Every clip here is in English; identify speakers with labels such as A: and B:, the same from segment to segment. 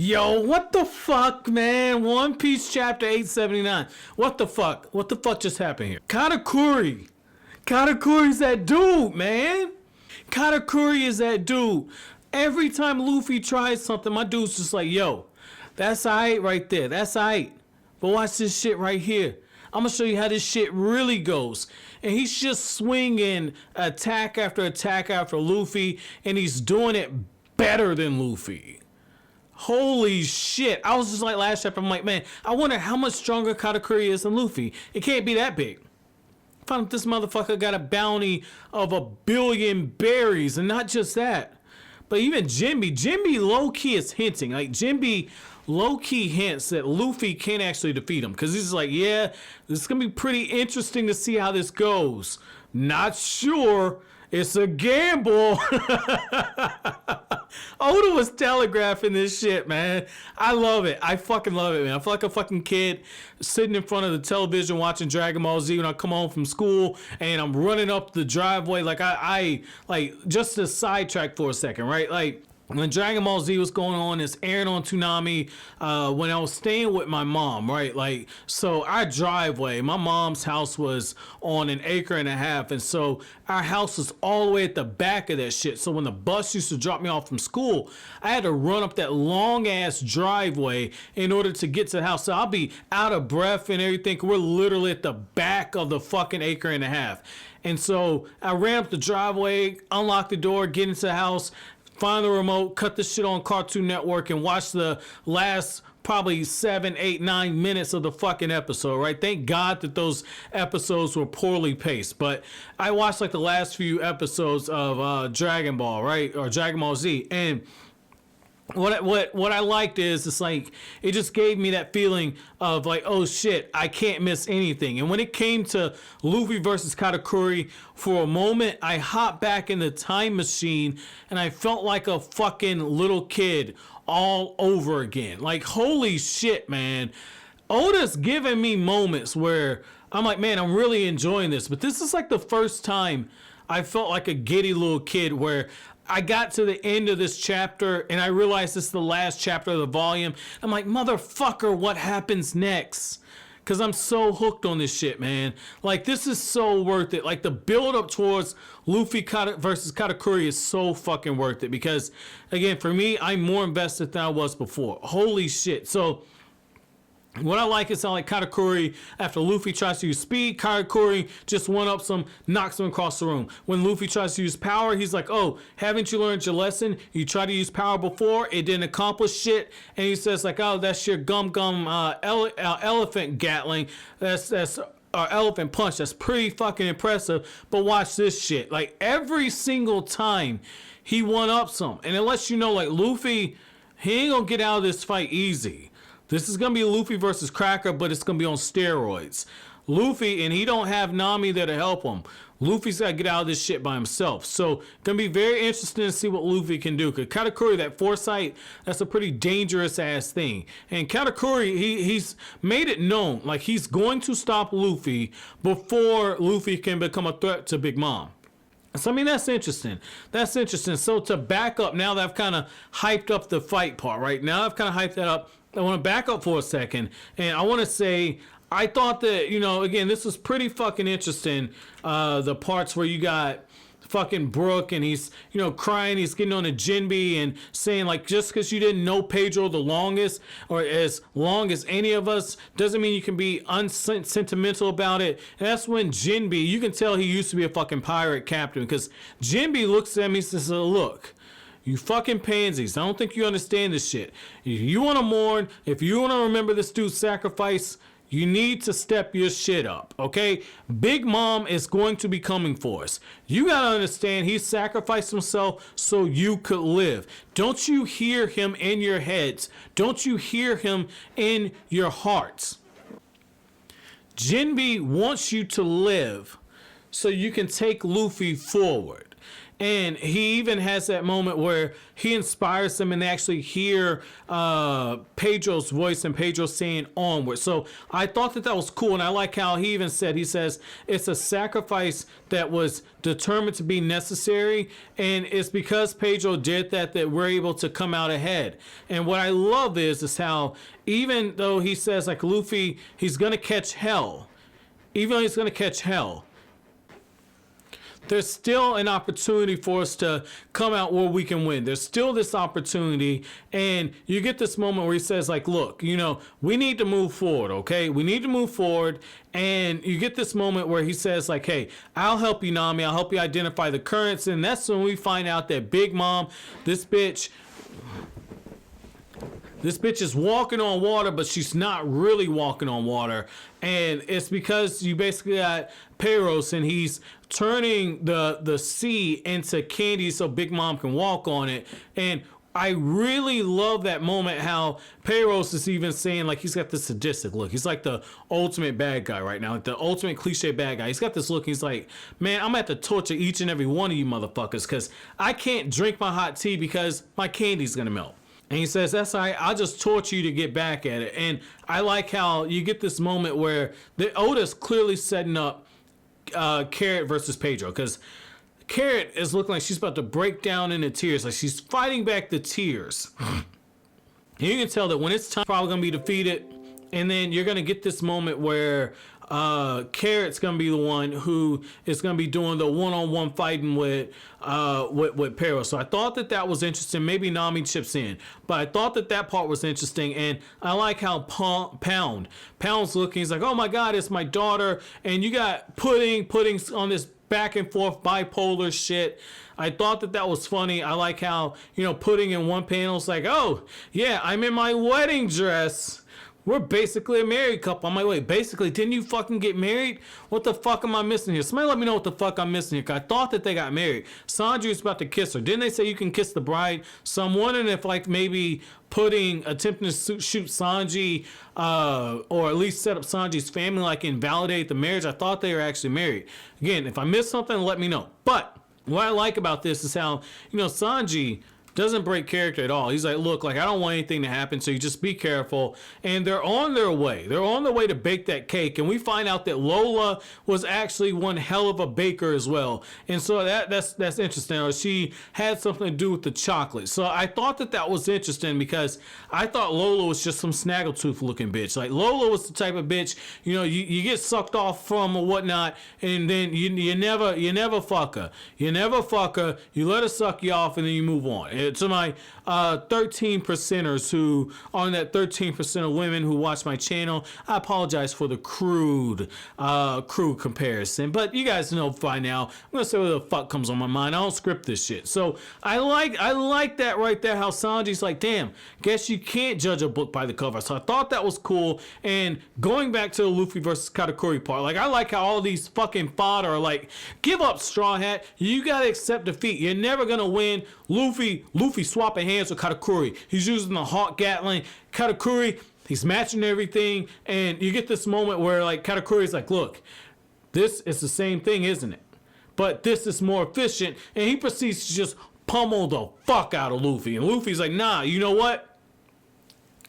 A: Yo, what the fuck, man? One Piece chapter 879. What the fuck? What the fuck just happened here? Katakuri. Katakuri's that dude, man. Katakuri is that dude. Every time Luffy tries something, my dude's just like, yo, that's aight right there. That's aight. But watch this shit right here. I'm gonna show you how this shit really goes. And he's just swinging attack after Luffy, and he's doing it better than Luffy. Holy shit. I was just like last chapter, I'm like, man, I wonder how much stronger Katakuri is than Luffy. It can't be that big. Found out this motherfucker got a bounty of 1 billion berries, and not just that. But even Jinbe low-key is hinting. Like, Jinbe low-key hints that Luffy can't actually defeat him. Because he's like, yeah, this is going to be pretty interesting to see how this goes. Not sure. It's a gamble. Oda was telegraphing this shit, man. I love it. I fucking love it, man. I feel like a fucking kid sitting in front of the television watching Dragon Ball Z when I come home from school and I'm running up the driveway. Like, I like, just to sidetrack for a second, right? Like, when Dragon Ball Z was going on, it's airing on Toonami when I was staying with my mom, right? Like, so our driveway, my mom's house was on 1.5 acres, and so our house was all the way at the back of that shit. So when the bus used to drop me off from school, I had to run up that long-ass driveway in order to get to the house. So I'll be out of breath and everything. We're literally at the back of the fucking 1.5 acres. And so I ran up the driveway, unlocked the door, get into the house, find the remote, cut the shit on Cartoon Network, and watch the last probably 7, 8, 9 minutes of the fucking episode, right? Thank God that those episodes were poorly paced. But I watched like the last few episodes of Dragon Ball, right? Or Dragon Ball Z. And what I liked is it's like it just gave me that feeling of like, oh shit, I can't miss anything. And when it came to Luffy versus Katakuri, for a moment I hopped back in the time machine and I felt like a fucking little kid all over again. Like, holy shit, man. Oda's giving me moments where I'm like, man, I'm really enjoying this. But this is like the first time I felt like a giddy little kid where I got to the end of this chapter and I realized this is the last chapter of the volume. I'm like, motherfucker, what happens next? Because I'm so hooked on this shit, man. Like, this is so worth it. Like, the build up towards Luffy versus Katakuri is so fucking worth it. Because, again, for me, I'm more invested than I was before. Holy shit. So what I like is how, like, Katakuri, after Luffy tries to use speed, Katakuri just one-ups him, knocks him across the room. When Luffy tries to use power, he's like, oh, haven't you learned your lesson? You tried to use power before, it didn't accomplish shit. And he says, like, oh, that's your elephant gatling. That's elephant punch. That's pretty fucking impressive. But watch this shit. Like, every single time he one-ups him. And it lets you know, like, Luffy, he ain't gonna get out of this fight easy. This is going to be Luffy versus Cracker, but it's going to be on steroids. Luffy, and he don't have Nami there to help him. Luffy's got to get out of this shit by himself. So, going to be very interesting to see what Luffy can do. Because Katakuri, that foresight, that's a pretty dangerous-ass thing. And Katakuri, he's made it known, like, he's going to stop Luffy before Luffy can become a threat to Big Mom. So, I mean, that's interesting. That's interesting. So, to back up, now that I've kind of hyped up the fight part, right? Now I've kind of hyped that up. I want to back up for a second, and I want to say, I thought that, you know, again, this was pretty fucking interesting, the parts where you got fucking Brook, and he's, you know, crying, he's getting on a Jinbe and saying, like, just because you didn't know Pedro the longest, or as long as any of us, doesn't mean you can be unsentimental about it. And that's when Jinbe, you can tell he used to be a fucking pirate captain, because Jinbe looks at me and says, look, you fucking pansies, I don't think you understand this shit. If you want to mourn, if you want to remember this dude's sacrifice, you need to step your shit up, okay? Big Mom is going to be coming for us. You gotta understand, he sacrificed himself so you could live. Don't you hear him in your heads? Don't you hear him in your hearts? Jinbe wants you to live so you can take Luffy forward. And he even has that moment where he inspires them and they actually hear Pedro's voice and Pedro saying onward. So I thought that was cool. And I like how he even said, he says, it's a sacrifice that was determined to be necessary. And it's because Pedro did that we're able to come out ahead. And what I love is how even though he says like Luffy, he's going to catch hell. Even though he's going to catch hell, there's still an opportunity for us to come out where we can win. There's still this opportunity. And you get this moment where he says like, look, you know, we need to move forward. Okay. We need to move forward. And you get this moment where he says like, hey, I'll help you, Nami. I'll help you identify the currents. And that's when we find out that Big Mom, this bitch is walking on water, but she's not really walking on water. And it's because you basically got Peros and he's turning the sea into candy so Big Mom can walk on it. And I really love that moment how Peros is even saying like he's got this sadistic look. He's like the ultimate bad guy right now, like the ultimate cliche bad guy. He's got this look. He's like, man, I'm gonna have to torture each and every one of you motherfuckers because I can't drink my hot tea because my candy's gonna melt. And he says, that's all right, I'll just torture you to get back at it. And I like how you get this moment where Oda's clearly setting up Carrot versus Pedro. Because Carrot is looking like she's about to break down into tears. Like she's fighting back the tears. You can tell that when it's time, probably going to be defeated. And then you're going to get this moment where Carrot's gonna be the one who is gonna be doing the one-on-one fighting with Pero. So I thought that was interesting. Maybe Nami chips in, but I thought that part was interesting. And I like how Pound's looking. He's like, oh my God, it's my daughter. And you got Pudding's on this back and forth bipolar shit. I thought that was funny. I like how, you know, Pudding in one panel is like, oh yeah, I'm in my wedding dress. We're basically a married couple. I'm like, wait, basically, didn't you fucking get married? What the fuck am I missing here? Somebody let me know what the fuck I'm missing here. Cause I thought that they got married. Sanji was about to kiss her. Didn't they say you can kiss the bride? So I'm wondering if like maybe Pudding attempting to shoot Sanji, or at least set up Sanji's family, like invalidate the marriage. I thought they were actually married. Again, if I missed something, let me know. But what I like about this is how, you know, Sanji doesn't break character at all. He's like, look, like I don't want anything to happen, so you just be careful. And they're on their way. They're on their way to bake that cake. And we find out that Lola was actually one hell of a baker as well. And so that's interesting. Or she had something to do with the chocolate. So I thought that was interesting because I thought Lola was just some snaggletooth looking bitch. Like Lola was the type of bitch, you know, you get sucked off from or whatnot, and then you never fuck her. You never fuck her. You let her suck you off, and then you move on. To my 13 percenters who are in that 13% of women who watch my channel, I apologize for the crude comparison, but you guys know by now I'm gonna say what the fuck comes on my mind. I don't script this shit. So I like that right there, how Sanji's like, damn, guess you can't judge a book by the cover. So I thought that was cool. And going back to the Luffy versus Katakuri part, like I like how all these fucking fodder are like, give up, Straw Hat, you gotta accept defeat, you're never gonna win. Luffy swapping hands with Katakuri. He's using the Hawk Gatling. Katakuri, he's matching everything. And you get this moment where like Katakuri's like, look, this is the same thing, isn't it? But this is more efficient. And he proceeds to just pummel the fuck out of Luffy. And Luffy's like, nah, you know what?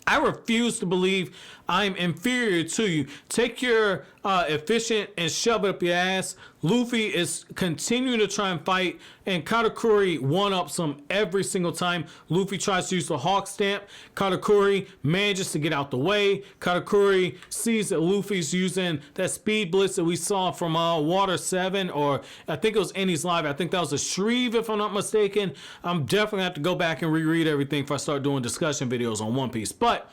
A: I refuse to believe I'm inferior to you. Take your efficient and shove it up your ass. Luffy is continuing to try and fight, and Katakuri one-ups him every single time. Luffy tries to use the Hawk Stamp. Katakuri manages to get out the way. Katakuri sees that Luffy's using that speed blitz that we saw from Water 7, or I think it was Enies Live. I think that was a Shreve, if I'm not mistaken. I'm definitely going to have to go back and reread everything if I start doing discussion videos on One Piece. But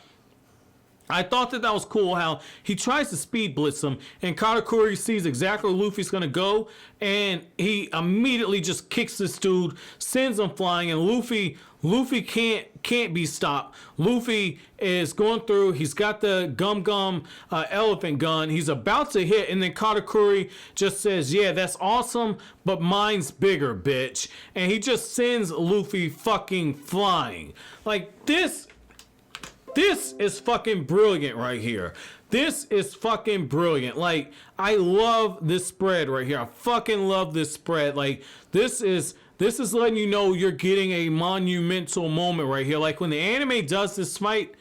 A: I thought that was cool how he tries to speed blitz him, and Katakuri sees exactly where Luffy's gonna go, and he immediately just kicks this dude, sends him flying, and Luffy can't be stopped. Luffy is going through, he's got the gum elephant gun, he's about to hit, and then Katakuri just says, yeah, that's awesome, but mine's bigger, bitch. And he just sends Luffy fucking flying. Like, this is fucking brilliant right here. This is fucking brilliant. Like, I love this spread right here. I fucking love this spread. Like, this is This is letting you know you're getting a monumental moment right here. Like when the anime does this fight,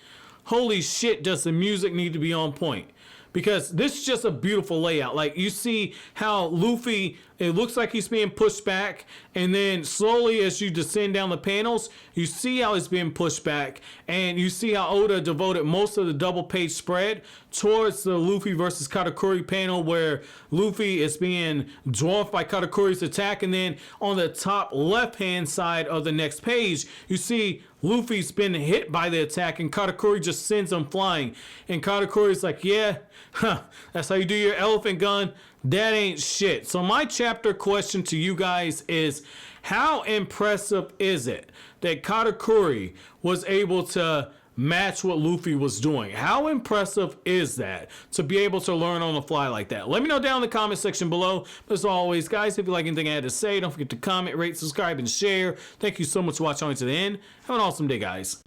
A: holy shit, does the music need to be on point. Because this is just a beautiful layout. Like you see how Luffy, it looks like he's being pushed back, and then slowly as you descend down the panels, you see how he's being pushed back, and you see how Oda devoted most of the double page spread towards the Luffy versus Katakuri panel where Luffy is being dwarfed by Katakuri's attack, and then on the top left hand side of the next page, you see Luffy's been hit by the attack and Katakuri just sends him flying. And Katakuri's like, yeah, that's how you do your elephant gun. That ain't shit. So my chapter question to you guys is, how impressive is it that Katakuri was able to match what Luffy was doing? How impressive is that to be able to learn on the fly like that? Let me know down in the comment section below. But as always, guys, if you like anything I had to say, don't forget to comment, rate, subscribe, and share. Thank you so much for watching to the end. Have an awesome day, guys.